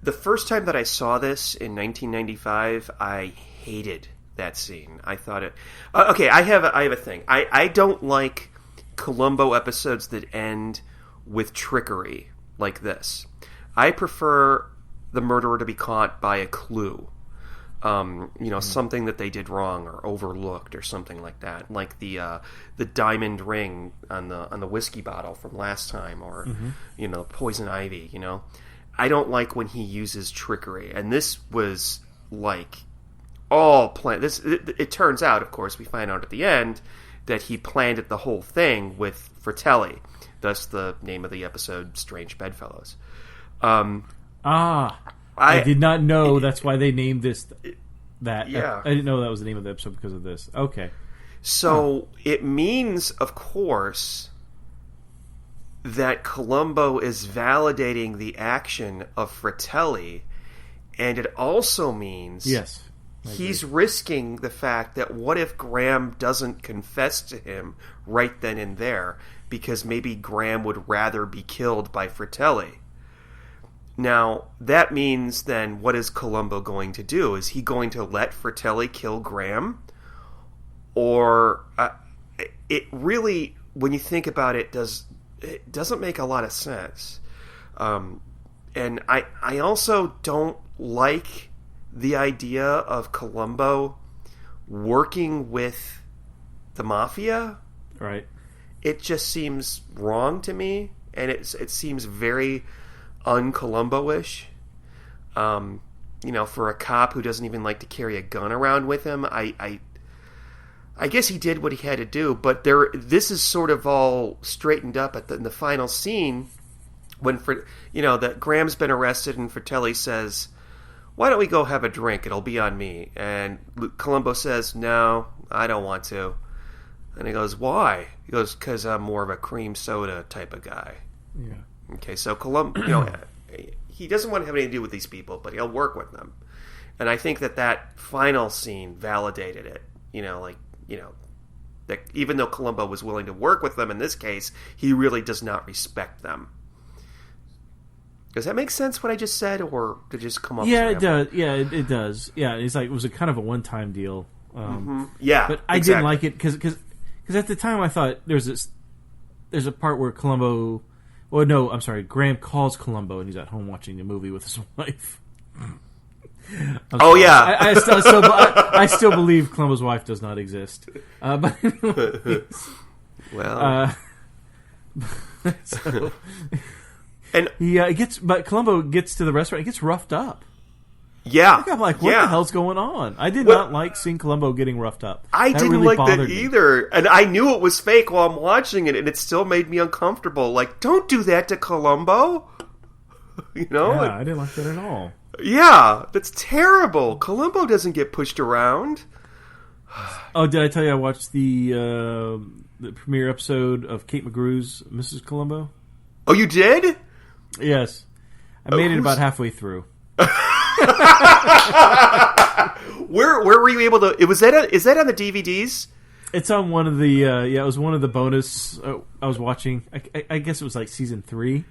D: The first time that I saw this in 1995, I hated that scene. I thought it... okay, I have a thing. I don't like Columbo episodes that end with trickery like this. I prefer the murderer to be caught by a clue. Something that they did wrong or overlooked or something like that, like the diamond ring on the whiskey bottle from last time, or poison ivy. I don't like when he uses trickery, and this was like all planned. It turns out, of course, we find out at the end that he planned it the whole thing with Fratelli. Thus, the name of the episode, "Strange Bedfellows."
C: I did not know that's why they named this that.
D: Yeah.
C: I didn't know that was the name of the episode because of this. Okay.
D: So it means, of course, that Columbo is validating the action of Fratelli, And it also means
C: Yes.
D: he's risking the fact that what if Graham doesn't confess to him right then and there, because maybe Graham would rather be killed by Fratelli. Now, that means then what is Columbo going to do? Is he going to let Fratelli kill Graham? Or it really, when you think about it, it doesn't make a lot of sense. And I also don't like the idea of Columbo working with the mafia.
C: Right.
D: It just seems wrong to me, and it seems very un-Columbo-ish. For a cop who doesn't even like to carry a gun around with him, I guess he did what he had to do, but this is sort of all straightened up in the final scene when that Graham's been arrested and Fratelli says, "Why don't we go have a drink? It'll be on me." And Columbo says, "No, I don't want to." And he goes, "Why?" He goes, "Because I'm more of a cream soda type of guy."
C: Yeah.
D: Okay, so Columbo, he doesn't want to have anything to do with these people, but he'll work with them. And I think that final scene validated it. That even though Columbo was willing to work with them in this case, he really does not respect them. Does that make sense what I just said, or did it just come off?
C: Yeah, it does. Yeah, it does. Yeah, it's like it was a kind of a one-time deal.
D: Yeah,
C: but I didn't like it because at the time I thought there's a part where Columbo. Well, no, I'm sorry. Graham calls Columbo and he's at home watching the movie with his wife.
D: Yeah,
C: I still believe Columbo's wife does not exist. But
D: well,
C: so.
D: And
C: but Columbo gets to the restaurant. He gets roughed up.
D: Yeah,
C: I'm like, what the hell's going on? I did not like seeing Columbo getting roughed up.
D: I didn't
C: really
D: like that
C: bothered me.
D: either, and I knew it was fake while I'm watching it, and it still made me uncomfortable. Like, don't do that to Columbo.
C: Yeah, I didn't like that at all.
D: Yeah, that's terrible. Columbo doesn't get pushed around.
C: Oh, did I tell you I watched the premiere episode of Kate McGrew's Mrs. Columbo?
D: Oh, you did?
C: Yes, I made it about halfway through.
D: Where were you able to? Is that on the DVDs?
C: It's on one of the it was one of the bonus I was watching. I guess it was like season 3.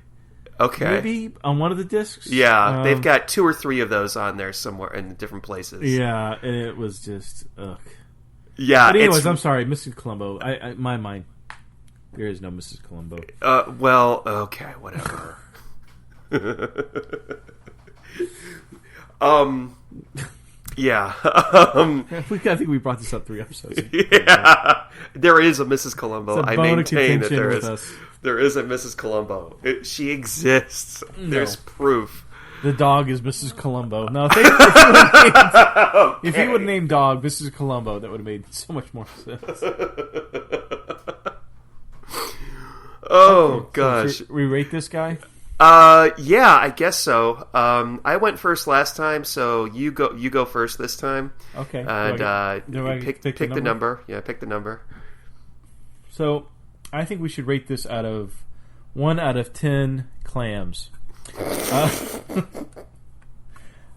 D: Okay,
C: maybe on one of the discs.
D: Yeah, they've got 2 or 3 of those on there somewhere in different places.
C: Yeah, and it was just ugh.
D: Yeah,
C: but anyways, I'm sorry, Mrs. Columbo. I my mind, there is no Mrs. Columbo.
D: Well, okay, whatever. Yeah.
C: I think we brought this up 3 episodes ago.
D: Yeah. There is a Mrs. Columbo. I maintain that there is.
C: Us.
D: There is a Mrs. Columbo. She exists.
C: No.
D: There's proof.
C: The dog is Mrs. Columbo. No, if he would name dog Mrs. Columbo, that would have made so much more sense.
D: Oh, gosh.
C: So we rate this guy?
D: Yeah, I guess so. I went first last time, so you go first this time.
C: Okay.
D: And pick the number. Yeah, pick the number.
C: So, I think we should rate this out of 1 out of 10 clams.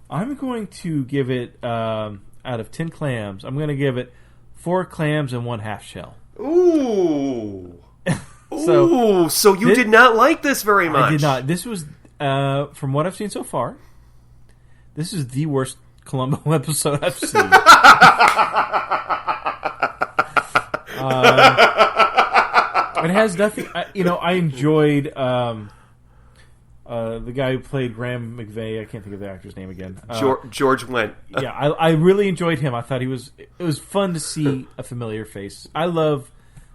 C: I'm going to give it out of 10 clams. I'm going to give it 4 clams and 1 half shell.
D: Ooh. So you did not like this very much.
C: I did not. This was, from what I've seen so far, this is the worst Columbo episode I've seen. It has nothing. I enjoyed the guy who played Graham McVeigh. I can't think of the actor's name again.
D: George Wendt.
C: Yeah, I really enjoyed him. I thought it was fun to see a familiar face. I love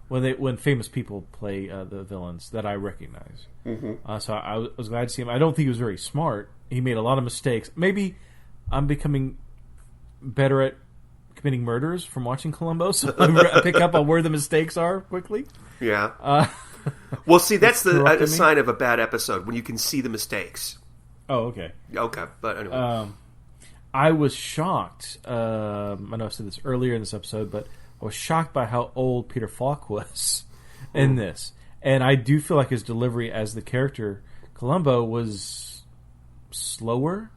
C: when famous people play the villains that I recognize. Mm-hmm. So I was glad to see him. I don't think he was very smart. He made a lot of mistakes. Maybe I'm becoming better at committing murders from watching Columbo, so I pick up on where the mistakes are quickly.
D: Yeah. Well, see, that's a sign of a bad episode, when you can see the mistakes.
C: Oh, okay.
D: Okay, but anyway.
C: I was shocked. I know I said this earlier in this episode, but I was shocked by how old Peter Falk was in this. And I do feel like his delivery as the character Columbo was slower.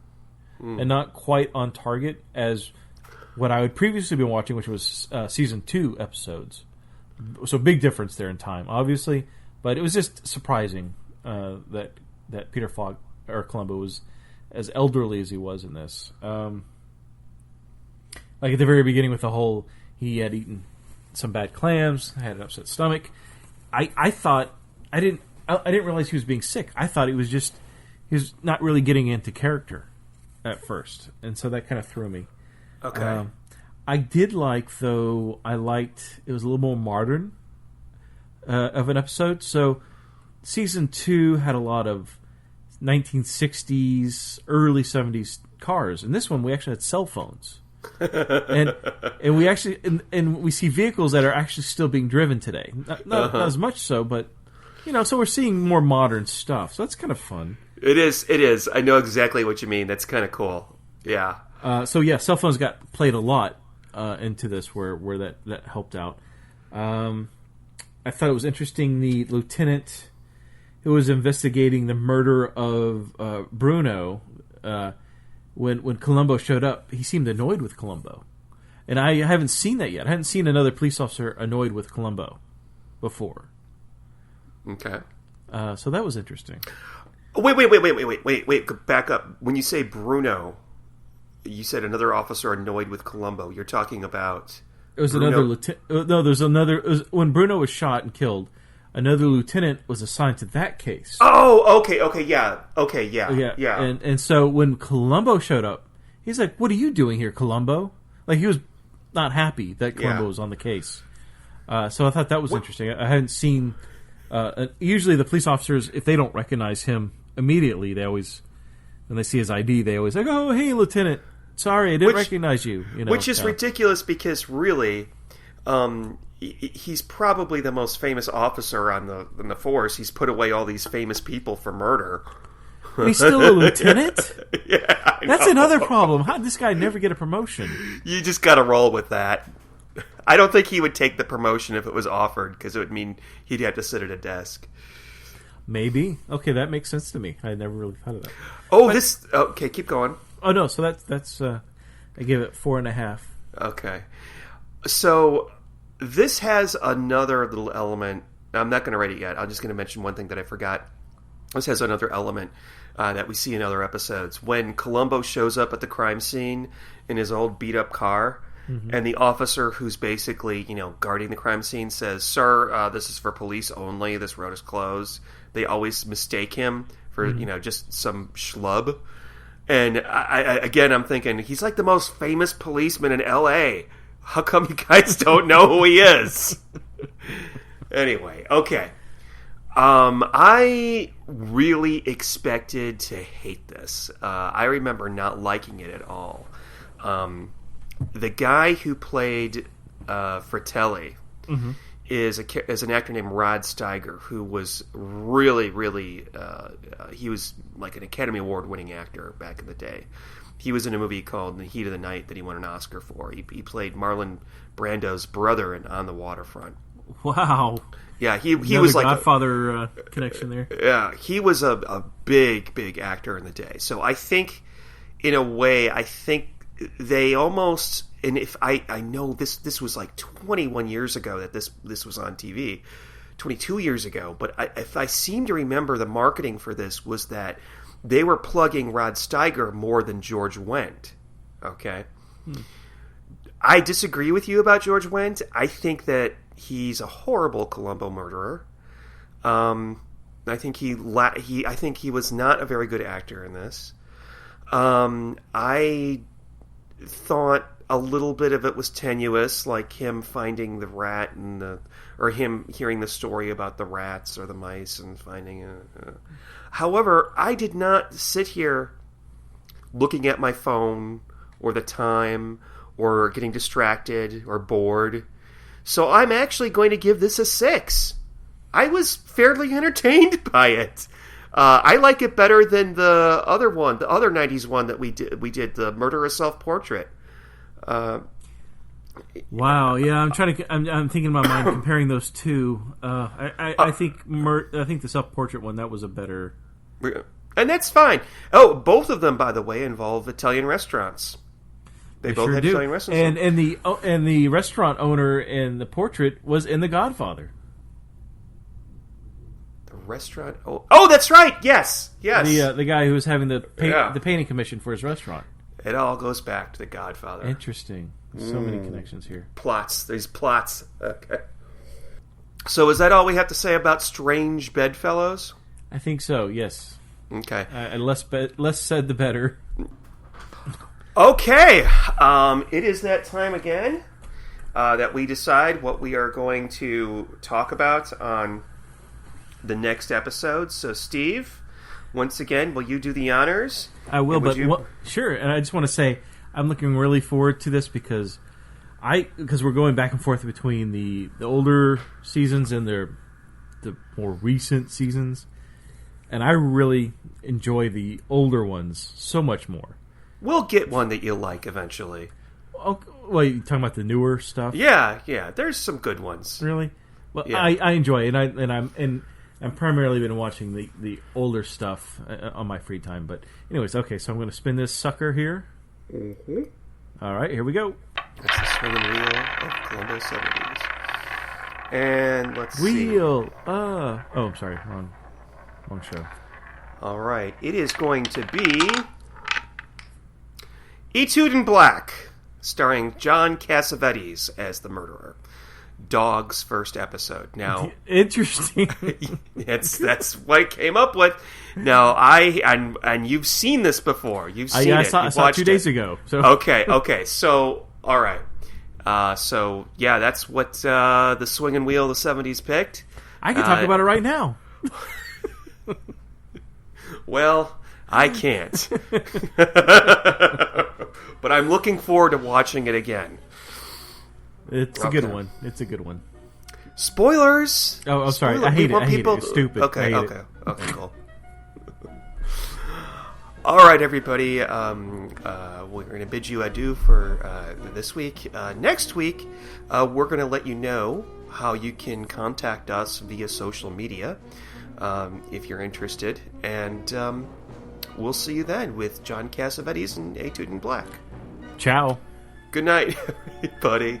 C: and not quite on target as what I had previously been watching, which was season 2 episodes. So big difference there in time, obviously, but it was just surprising that Peter Falk or Columbo was as elderly as he was in this. Like at the very beginning with the whole, he had eaten some bad clams, had an upset stomach. I thought I didn't realize he was being sick. I thought he was not really getting into character at first, and so that kind of threw me.
D: Okay.
C: I did like, though, it was a little more modern of an episode. So season 2 had a lot of 1960s, early 70s cars. In this one, we actually had cell phones. and we actually and we see vehicles that are actually still being driven today. Not as much so, but so we're seeing more modern stuff. So that's kind of fun.
D: It is. I know exactly what you mean. That's kind of cool. Yeah.
C: Cell phones got played a lot into this, where that helped out. I thought it was interesting. The lieutenant who was investigating the murder of Bruno. When Columbo showed up, he seemed annoyed with Columbo. And I haven't seen that yet. I hadn't seen another police officer annoyed with Columbo before.
D: Okay.
C: So that was interesting.
D: Wait. Back up. When you say Bruno, you said another officer annoyed with Columbo. You're talking about...
C: It was
D: Bruno?
C: another lieutenant... No, there's another... when Bruno was shot and killed, another lieutenant was assigned to that case.
D: Oh, okay, yeah. Okay, yeah.
C: And so when Columbo showed up, he's like, "What are you doing here, Columbo?" Like, he was not happy that Columbo was on the case. So I thought that was interesting. I hadn't seen... usually the police officers, if they don't recognize him immediately, they always... When they see his ID, they always like, "Oh, hey, Lieutenant. Sorry, I didn't recognize you."
D: Which is ridiculous because really... he's probably the most famous officer on the force. He's put away all these famous people for murder.
C: And he's still a lieutenant?
D: Yeah,
C: that's another problem. How did this guy never get a promotion?
D: You just got to roll with that. I don't think he would take the promotion if it was offered, because it would mean he'd have to sit at a desk.
C: Maybe. Okay, that makes sense to me. I never really thought of that.
D: Okay, keep going.
C: Oh no, so that's I give it 4.5.
D: Okay, so this has another little element. I'm not going to write it yet. I'm just going to mention one thing that I forgot. This has another element that we see in other episodes. When Columbo shows up at the crime scene in his old beat-up car, and the officer who's basically, guarding the crime scene says, "Sir, this is for police only. This road is closed." They always mistake him for, just some schlub. And I'm thinking, he's like the most famous policeman in L.A. How come you guys don't know who he is? Anyway, okay. I really expected to hate this. I remember not liking it at all. The guy who played Fratelli is an actor named Rod Steiger, who was really, really... he was like an Academy Award-winning actor back in the day. He was in a movie called The Heat of the Night that he won an Oscar for. He played Marlon Brando's brother in On the Waterfront.
C: Wow.
D: Yeah, he was like
C: Godfather connection there.
D: Yeah, he was a big actor in the day. So I think, in a way, they almost, and if I know this was like 21 years ago that this was on TV, 22 years ago, but if I seem to remember, the marketing for this was that they were plugging Rod Steiger more than George Wendt. Okay? I disagree with you about George Wendt. I think that he's a horrible Columbo murderer. I think he was not a very good actor in this. I thought a little bit of it was tenuous, like him finding the rat or him hearing the story about the rats or the mice and finding it. However, I did not sit here looking at my phone or the time or getting distracted or bored. So I'm actually going to give this a 6. I was fairly entertained by it. I like it better than the other one, the other 90s one that we did, the Murderer Self-Portrait.
C: Wow, yeah, I'm thinking in my mind comparing those two. I think the Self-Portrait one, that was a better
D: And that's fine. Oh, both of them, by the way, involve Italian restaurants. They both
C: sure
D: had
C: do.
D: Italian restaurants.
C: And the restaurant owner in the portrait was in The Godfather.
D: The restaurant? Oh, that's right. Yes.
C: The guy who was having the painting commission for his restaurant.
D: It all goes back to The Godfather.
C: Interesting. So many connections here.
D: Plots. There's plots. Okay. So is that all we have to say about Strange Bedfellows?
C: I think so, yes.
D: Okay.
C: Less said, the better.
D: Okay. It is that time again that we decide what we are going to talk about on the next episode. So, Steve, once again, will you do the honors?
C: I will, sure. And I just want to say I'm looking really forward to this because we're going back and forth between the older seasons and the more recent seasons, and I really enjoy the older ones so much more.
D: We'll get one that you like eventually.
C: Oh, well, you talking about the newer stuff?
D: Yeah. There's some good ones.
C: Really? Well,
D: yeah.
C: I enjoy it, and I'm primarily been watching the older stuff on my free time. But anyways, okay. So I'm going to spin this sucker here.
D: Mm-hmm.
C: All right, here we go.
D: That's the swinging wheel of Columbo 70s. And let's see.
C: Wheel. I'm sorry. Wrong show.
D: All right. It is going to be Etude in Black, starring John Cassavetes as the murderer. Dog's first episode. Now,
C: interesting.
D: that's what I came up with. Now, and you've seen this before. You've seen it.
C: I saw it 2 days ago. So
D: Okay. So, all right. So yeah, that's what the swinging wheel of the 70s picked.
C: I can talk about it right now.
D: Well, I can't. But I'm looking forward to watching it again.
C: It's a good one. It's a good one.
D: Spoilers.
C: Oh, I'm sorry. I hate it. It's stupid.
D: Okay, cool. All right, everybody. We're going to bid you adieu for this week. Next week, we're going to let you know how you can contact us via social media if you're interested. And we'll see you then with John Cassavetes and Etude in Black.
C: Ciao.
D: Good night, everybody.